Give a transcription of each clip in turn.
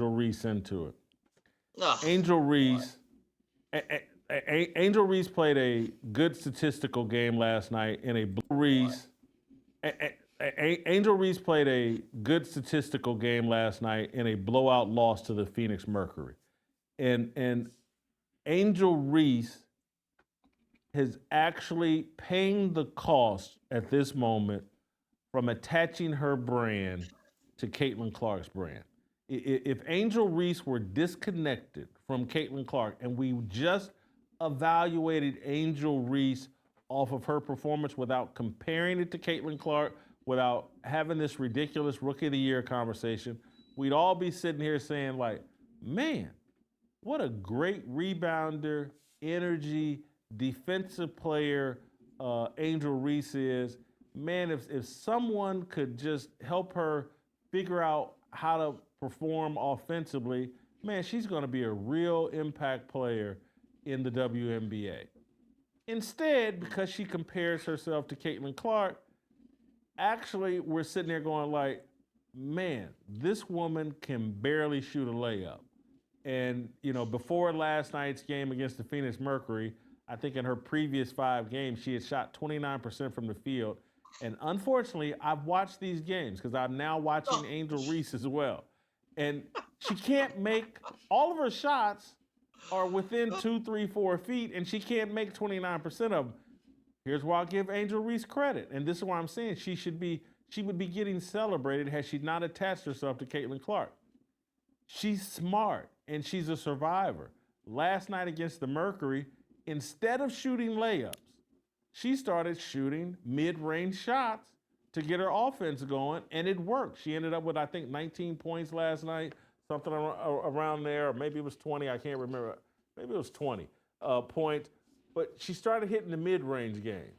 Angel Reese into it. Ugh, Angel boy. Reese, Angel Reese played a good statistical game last night in a Boy. Angel Reese played a good statistical game last night in a blowout loss to the Phoenix Mercury, and Angel Reese is actually paying the cost at this moment from attaching her brand to Caitlin Clark's brand. If Angel Reese were disconnected from Caitlin Clark and we just evaluated Angel Reese off of her performance without comparing it to Caitlin Clark, without having this ridiculous Rookie of the Year conversation, we'd all be sitting here saying, like, man, what a great rebounder, energy, defensive player Angel Reese is. Man, if someone could just help her figure out how to perform offensively, man, she's going to be a real impact player in the WNBA. Instead, because she compares herself to Caitlin Clark, actually we're sitting there going like, man, this woman can barely shoot a layup. And before last night's game against the Phoenix Mercury, I think in her previous 5 games, she had shot 29% from the field. And unfortunately, I've watched these games because I'm now watching Oh, Angel Reese as well. And she can't make all of her shots are within 2, 3, 4 feet, and she can't make 29% of them. Here's why I'll give Angel Reese credit, and this is why I'm saying she would be getting celebrated had she not attached herself to Caitlin Clark. She's smart and she's a survivor. Last night against the Mercury, instead of shooting layups, she started shooting mid-range shots to get her offense going, and it worked. She ended up with, I think, 19 points last night, something around there, or maybe it was 20. I can't remember. Maybe it was 20 points. But she started hitting the mid-range game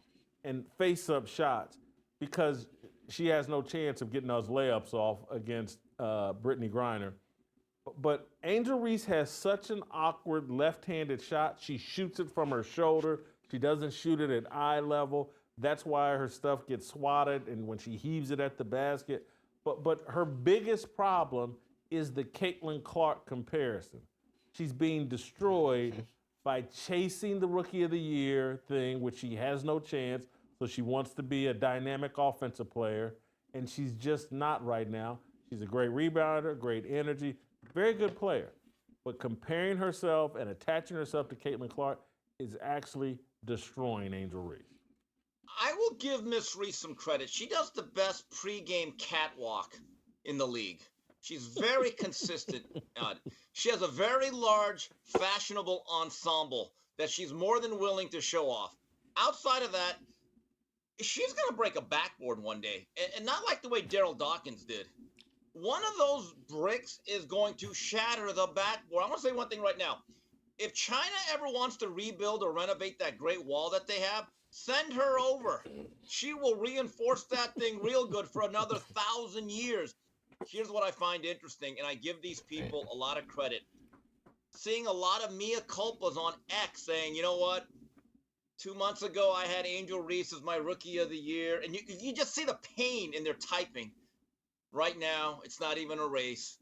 and face-up shots because she has no chance of getting those layups off against Brittany Griner. But Angel Reese has such an awkward left-handed shot. She shoots it from her shoulder. She doesn't shoot it at eye level. That's why her stuff gets swatted and when she heaves it at the basket. But her biggest problem is the Caitlin Clark comparison. She's being destroyed by chasing the Rookie of the Year thing, which she has no chance. So she wants to be a dynamic offensive player, and she's just not right now. She's a great rebounder, great energy, very good player. But comparing herself and attaching herself to Caitlin Clark is actually destroying Angel Reese. I will give Miss Reese some credit. She does the best pregame catwalk in the league. She's very consistent. She has a very large, fashionable ensemble that she's more than willing to show off. Outside of that, she's going to break a backboard one day, and not like the way Daryl Dawkins did. One of those bricks is going to shatter the backboard. I'm going to say one thing right now. If China ever wants to rebuild or renovate that great wall that they have, send her over. She will reinforce that thing real good for another 1,000 years. Here's what I find interesting, and I give these people a lot of credit. Seeing a lot of mea culpas on X saying, you know what? 2 months ago, I had Angel Reese as my Rookie of the Year. And you just see the pain in their typing. Right now, it's not even a race.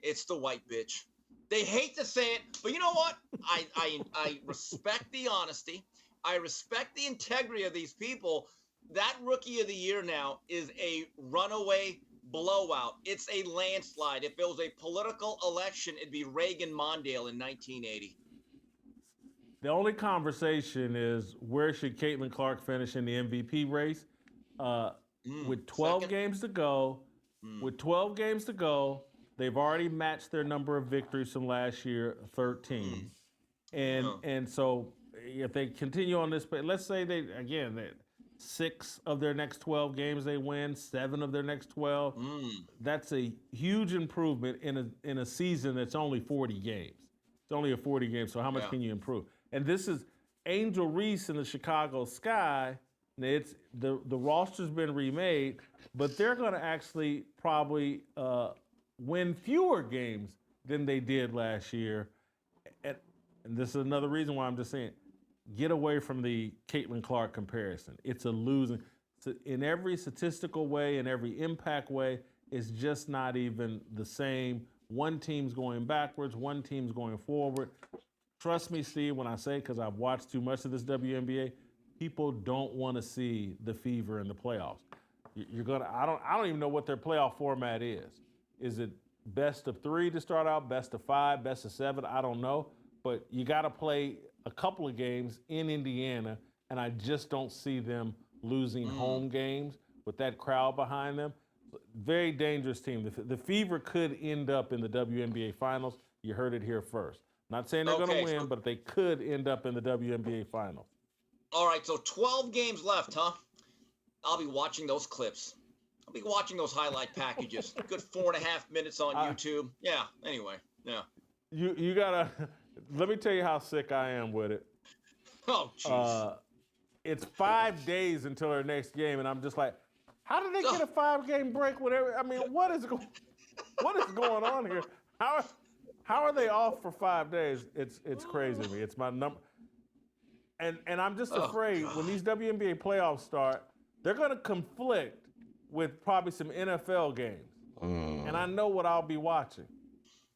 It's the white bitch. They hate to say it, but you know what? I respect the honesty. I respect the integrity of these people. That Rookie of the Year now is a runaway blowout. It's a landslide. If it was a political election, it'd be Reagan Mondale in 1980. The only conversation is where should Caitlin Clark finish in the MVP race? With 12 Second? games to go, with 12 games to go, they've already matched their number of victories from last year, 13. And Yeah. and so if they continue on this, but let's say they again that 6 of their next 12 games they win, 7 of their next 12. That's a huge improvement in a season that's only 40 games. It's only a 40 game, so how much Yeah. can you improve? And this is Angel Reese in the Chicago Sky. It's the roster's been remade, but they're going to actually probably win fewer games than they did last year. And, and this is another reason why I'm just saying, get away from the Caitlin Clark comparison. It's a losing. In every statistical way, in every impact way, it's just not even the same one team's going backwards, one team's going forward. Trust me, Steve, when I say, because I've watched too much of this WNBA, people don't want to see the fever in the playoffs. You're gonna. I don't even know what their playoff format is. Is it best of 3 to start out, best of 5, best of 7? I don't know. But you got to play a couple of games in Indiana, and I just don't see them losing home games with that crowd behind them. Very dangerous team. The Fever could end up in the WNBA Finals. You heard it here first. Not saying they're going to win, but they could end up in the WNBA Finals. All right, so 12 games left, huh? I'll be watching those clips. I'll be watching those highlight packages. Good 4.5 minutes on YouTube. Yeah, anyway, yeah. You got to, let me tell you how sick I am with it. Oh, jeez. It's 5 days until our next game, and I'm just like, how did they get a 5-game break? Whatever. I mean, what is going on here? How are they off for 5 days? It's crazy to me. It's my number. And I'm just afraid when these WNBA playoffs start, they're going to conflict with probably some NFL games. And I know what I'll be watching.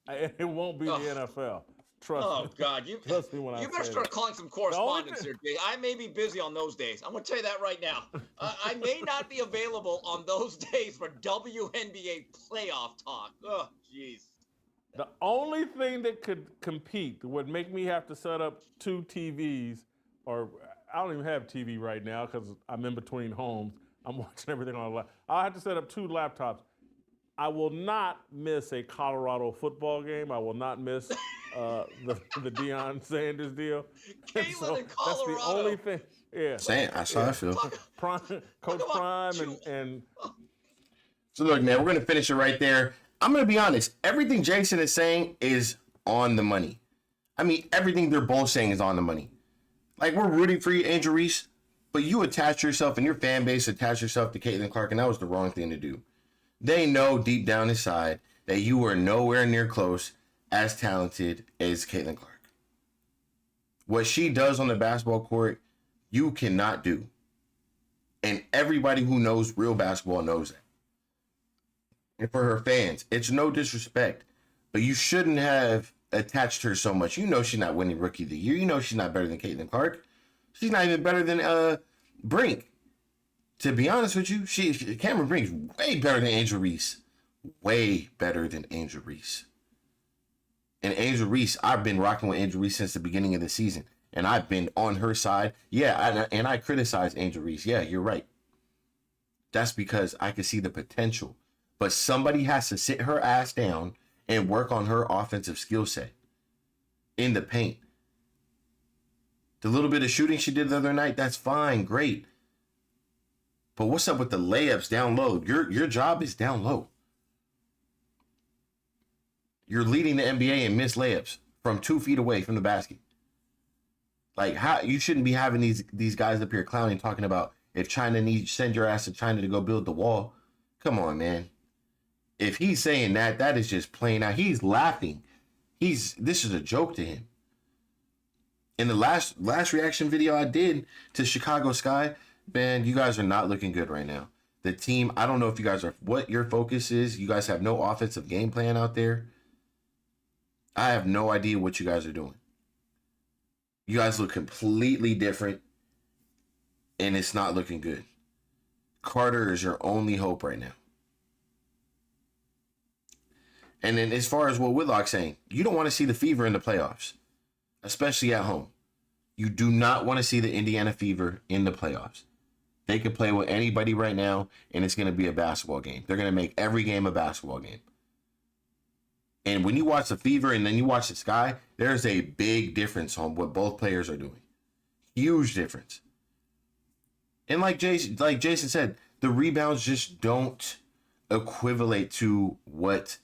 It won't be the NFL. Trust me. Oh, God. Trust me when I say You better start calling some correspondence here, Jay. I may be busy on those days. I'm going to tell you that right now. I may not be available on those days for WNBA playoff talk. Oh, jeez. The only thing that could compete would make me have to set up 2 TVs, or I don't even have TV right now because I'm in between homes. I'm watching everything on a laptop. I'll have to set up 2 laptops. I will not miss a Colorado football game. I will not miss the Deion Sanders deal. Caitlin in Colorado. That's the only thing. Yeah. Same. I saw that, Phil. Coach Prime and So look, man, we're going to finish it right there. I'm going to be honest. Everything Jason is saying is on the money. I mean, everything they're both saying is on the money. Like, we're rooting for you, Angel Reese, but you attach yourself and your fan base attached yourself to Caitlin Clark, and that was the wrong thing to do. They know deep down inside that you are nowhere near close as talented as Caitlin Clark. What she does on the basketball court, you cannot do. And everybody who knows real basketball knows that. And for her fans, it's no disrespect, but you shouldn't have attached her so much. You know she's not winning Rookie of the Year. You know she's not better than Caitlin Clark. She's not even better than Brink. To be honest with you, Cameron Brink's way better than Angel Reese. Way better than Angel Reese. And Angel Reese, I've been rocking with Angel Reese since the beginning of the season. And I've been on her side. Yeah, and I criticize Angel Reese. Yeah, you're right. That's because I can see the potential. But somebody has to sit her ass down and work on her offensive skill set in the paint. The little bit of shooting she did the other night, that's fine, great. But what's up with the layups down low? Your job is down low. You're leading the NBA in missed layups from 2 feet away from the basket. Like, how you shouldn't be having these guys up here clowning, talking about if China needs, send your ass to China to go build the wall. Come on, man. If he's saying that is just plain out. He's laughing. This is a joke to him. In the last reaction video I did to Chicago Sky, man, you guys are not looking good right now. The team, I don't know if you guys are, what your focus is. You guys have no offensive game plan out there. I have no idea what you guys are doing. You guys look completely different, and it's not looking good. Carter is your only hope right now. And then as far as what Whitlock's saying, you don't want to see the Fever in the playoffs, especially at home. You do not want to see the Indiana Fever in the playoffs. They can play with anybody right now, and it's going to be a basketball game. They're going to make every game a basketball game. And when you watch the Fever and then you watch the Sky, there's a big difference on what both players are doing. Huge difference. And like Jason said, the rebounds just don't equivalent to what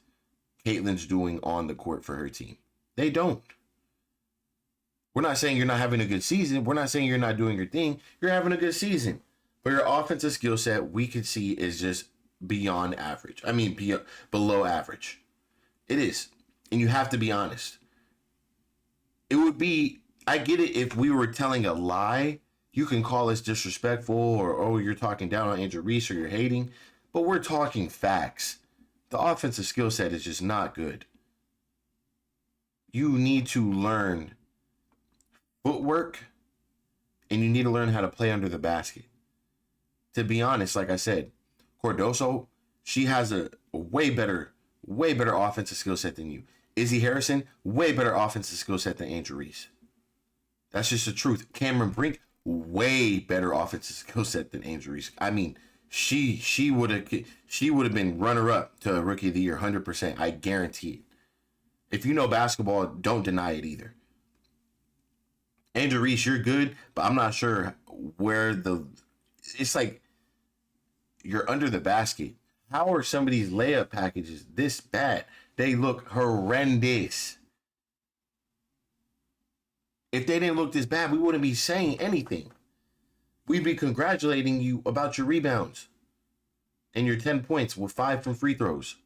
Caitlin's doing on the court for her team. They don't. We're not saying you're not having a good season. We're not saying you're not doing your thing. You're having a good season. But your offensive skill set, we can see, is just beyond average. I mean, below average. It is. And you have to be honest. It would be, I get it if we were telling a lie. You can call us disrespectful or, oh, you're talking down on Angel Reese or you're hating. But we're talking facts. The offensive skill set is just not good. you need to learn footwork and you need to learn how to play under the basket. To be honest, like I said, Cardoso, she has a way better offensive skill set than you. Izzy Harrison, way better offensive skill set than Angel Reese. That's just the truth. Cameron Brink, way better offensive skill set than Angel Reese. I mean, she would have been runner up to Rookie of the Year 100%. I guarantee it. If you know basketball, don't deny it either. Angel Reese, you're good, but I'm not sure where it's like you're under the basket. How are some of these layup packages this bad? They look horrendous. If they didn't look this bad, we wouldn't be saying anything. We'd be congratulating you about your rebounds and your 10 points with 5 from free throws.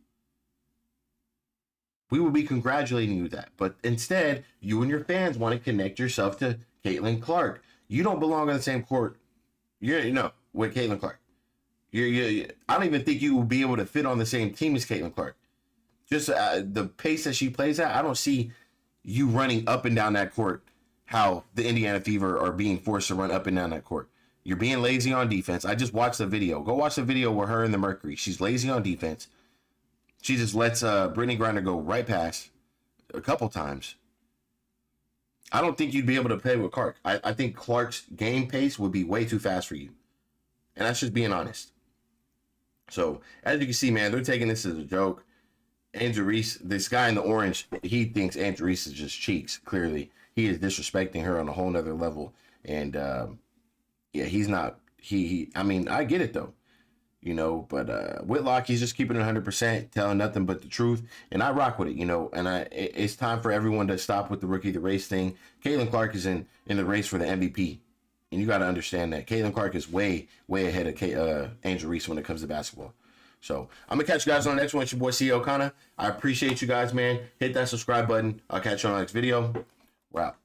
We would be congratulating you with that. But instead, you and your fans want to connect yourself to Caitlin Clark. You don't belong on the same court. With Caitlin Clark. I don't even think you will be able to fit on the same team as Caitlin Clark. Just the pace that she plays at, I don't see you running up and down that court how the Indiana Fever are being forced to run up and down that court. You're being lazy on defense. I just watched the video. Go watch the video with her and the Mercury. She's lazy on defense. She just lets Brittany Griner go right past a couple times. I don't think you'd be able to play with Clark. I think Clark's game pace would be way too fast for you. And that's just being honest. So, as you can see, man, they're taking this as a joke. Angel Reese, this guy in the orange, he thinks Angel Reese is just cheeks, clearly. He is disrespecting her on a whole nother level. And, he's not, I mean, I get it, though. But Whitlock, he's just keeping it 100%, telling nothing but the truth. And I rock with it, And it's time for everyone to stop with the rookie of the race thing. Caitlin Clark is in the race for the MVP. And you got to understand that. Caitlin Clark is way, way ahead of Angel Reese when it comes to basketball. So I'm going to catch you guys on the next one. It's your boy, CEO O'Connor. I appreciate you guys, man. Hit that subscribe button. I'll catch you on the next video. We're out.